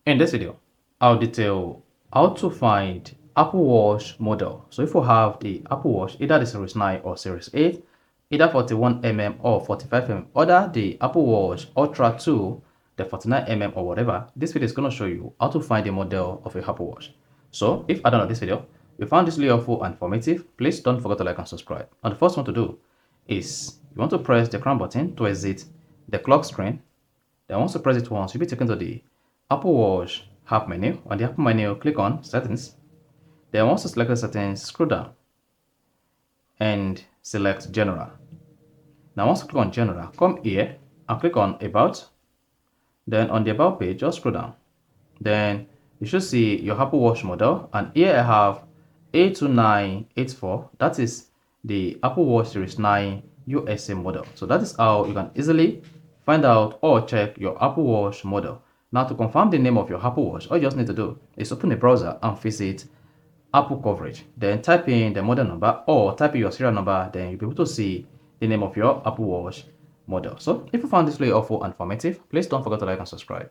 In this video, I'll detail how to find Apple Watch model. So if you have the Apple Watch, either the Series 9 or Series 8, either 41mm or 45mm, order the Apple Watch Ultra 2, the 49mm or whatever, this video is going to show you how to find the model of a Apple Watch. So if I don't know this video, you found this video helpful and informative, please don't forget to like and subscribe. And the first one to do is you want to press the crown button to exit the clock screen. Then once you press it once, you'll be taken to the Apple Watch app menu. On the Apple menu, click on Settings. Then once you select the settings, scroll down and select General. Now once you click on General, come here and click on About. Then on the About page, just scroll down. Then you should see your Apple Watch model, and here I have A2984. That is the Apple Watch Series 9 USA model. So that is how you can easily find out or check your Apple Watch model. Now to confirm the name of your Apple Watch, all you just need to do is open a browser and visit Apple coverage. Then type in the model number or type in your serial number, then you'll be able to see the name of your Apple Watch model. So if you found this video helpful and informative, please don't forget to like and subscribe.